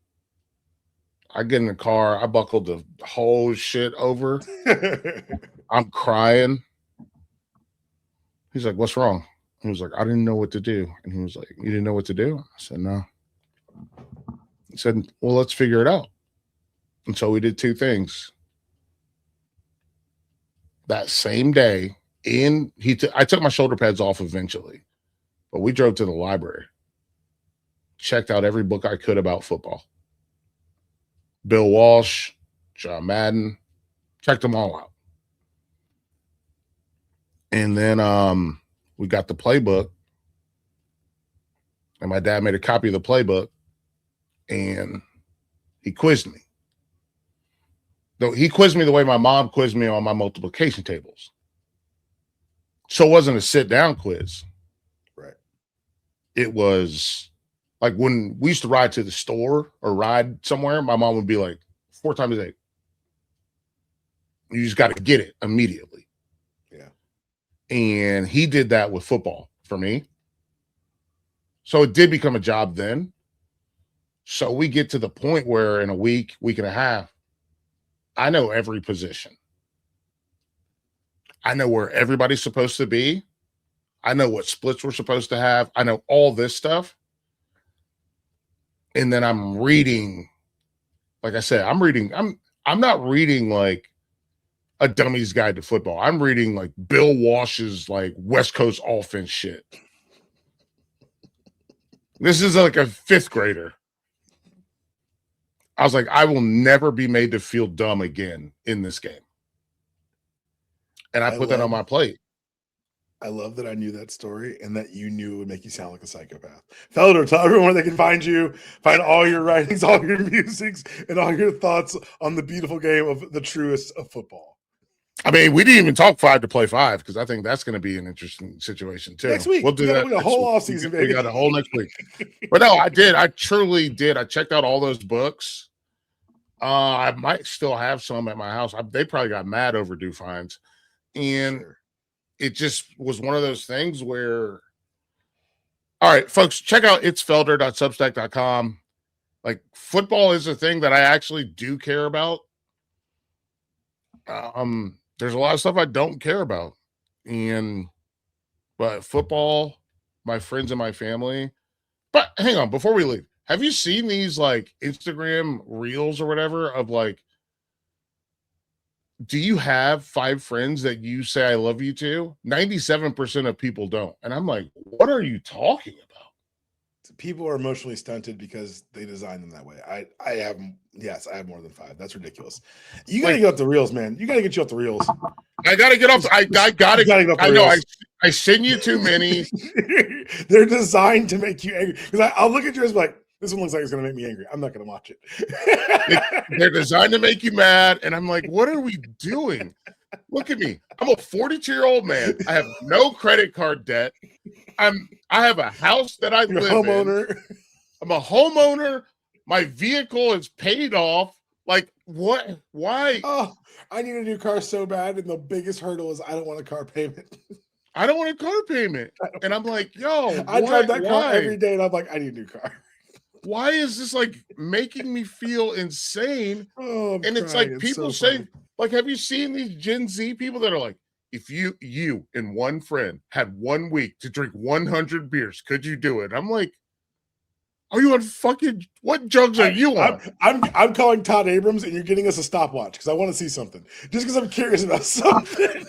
I get in the car. I buckled the whole shit over. I'm crying. He's like, "What's wrong?" He was like, "I didn't know what to do." And he was like, "You didn't know what to do?" I said, "No." He said, "Well, let's figure it out." And so we did two things. That same day, I took my shoulder pads off eventually, but we drove to the library, checked out every book I could about football. Bill Walsh, John Madden, checked them all out. And then we got the playbook, and my dad made a copy of the playbook, and he quizzed me. Though he quizzed me the way my mom quizzed me on my multiplication tables. So it wasn't a sit-down quiz. Right. It was like when we used to ride to the store or ride somewhere, my mom would be like, 4 times 8. You just got to get it immediately. Yeah. And he did that with football for me. So it did become a job then. So we get to the point where in a week and a half, I know every position. I know where everybody's supposed to be. I know what splits we're supposed to have. I know all this stuff. And then I'm reading, like I said, I'm not reading like a dummy's guide to football. I'm reading like Bill Walsh's like West Coast offense shit. This is like a 5th grader. I was like, I will never be made to feel dumb again in this game. And I put that on my plate. I love that I knew that story and that you knew it would make you sound like a psychopath. Felder, tell everyone where they can find you, find all your writings, all your musics, and all your thoughts on the beautiful game of the truest of football. I mean, we didn't even talk 5 to play 5 because I think that's going to be an interesting situation too. Next week. We'll do that. We got a whole offseason, baby. We got a whole next week. But no, I did. I truly did. I checked out all those books. I might still have some at my house. They probably got mad overdue fines. And Sure. it just was one of those things where, all right, folks, check out itsfelder.substack.com. Like, football is a thing that I actually do care about. There's a lot of stuff I don't care about. But football, my friends and my family. But hang on, before we leave, have you seen these like Instagram reels or whatever of like, do you have 5 friends that you say I love you to? 97% of people don't. And I'm like, what are you talking about? People are emotionally stunted because they design them that way. I have more than 5. That's ridiculous. You got to get off the reels, man. You got to get you off the reels. I got to get off. I got to get off the reels. I send you too many. They're designed to make you angry. Because I'll look at yours and be like, this one looks like it's going to make me angry. I'm not going to watch it. They're designed to make you mad. And I'm like, what are we doing? Look at me. I'm a 42-year-old man. I have no credit card debt. I have a house that I live in. I'm a homeowner. My vehicle is paid off. Like, what? Why? Oh, I need a new car so bad. And the biggest hurdle is I don't want a car payment. I don't want a car payment. And I'm like, yo, I drive that car every day. And I'm like, I need a new car. Why is this like making me feel insane? Oh, and it's like people say, like, have you seen these Gen Z people that are like, if you and one friend had 1 week to drink 100 beers, could you do it? I'm like, are you on fucking, what drugs are you on? I'm calling Todd Abrams and you're getting us a stopwatch because I want to see something. Just because I'm curious about something.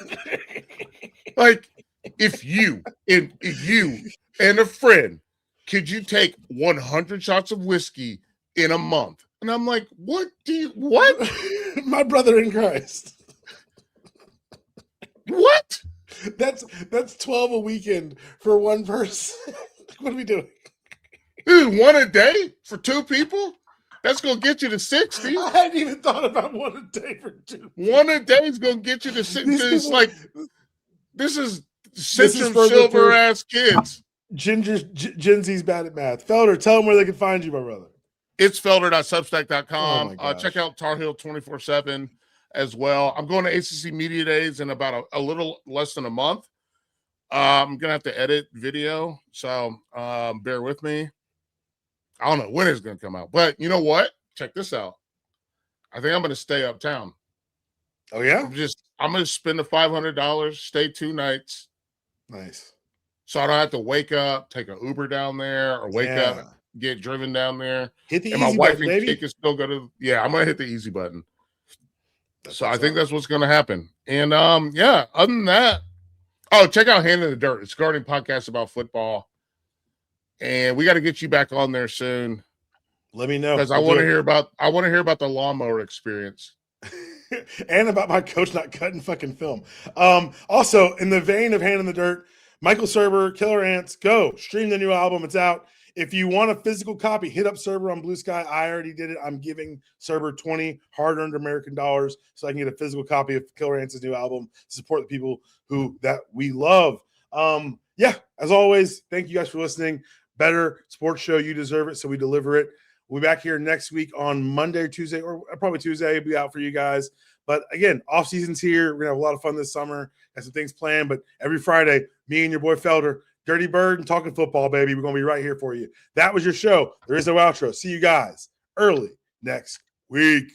Like, if you and a friend, could you take 100 shots of whiskey in a month? And I'm like, what? My brother in Christ. What? That's 12 a weekend for one person. What are we doing? Dude, 1 a day for 2 people? That's going to get you to 60. I hadn't even thought about 1 a day for 2 people. 1 a day is going to get you to 60. It's like, this is silver-ass kids. Gen Z's bad at math. Felder, tell them where they can find you, my brother. It's felder.substack.com. Check out Tar Heel 24/7 as well. I'm going to ACC Media Days in about a little less than a month. I'm going to have to edit video, so bear with me. I don't know when it's going to come out. But you know what? Check this out. I think I'm going to stay uptown. Oh, yeah? I'm going to spend the $500, stay 2 nights. Nice. So I don't have to wake up, take an Uber down there, or wake up, get driven down there. Hit the and easy my wife button, and baby. kid can still go to. Yeah, I'm gonna hit the easy button. So I think that's what's gonna happen. And other than that, check out Hand in the Dirt. It's a gardening podcast about football, and we got to get you back on there soon. Let me know because I want to hear about the lawnmower experience. And about my coach not cutting fucking film. Also, in the vein of Hand in the Dirt, Michael Sorsby, Killer Ants, go stream the new album. It's out. If you want a physical copy, hit up Sorsby on Blue Sky. I already did it. I'm giving Sorsby 20 hard-earned American dollars so I can get a physical copy of Killer Ants' new album to support the people that we love. As always, thank you guys for listening. Better sports show. You deserve it, so we deliver it. We'll be back here next week on Monday or Tuesday, or probably Tuesday. It'll be out for you guys. But again, off season's here. We're going to have a lot of fun this summer. Got some things planned. But every Friday, me and your boy Felder, Dirty Bird and talking football, baby. We're going to be right here for you. That was your show. There is no outro. See you guys early next week.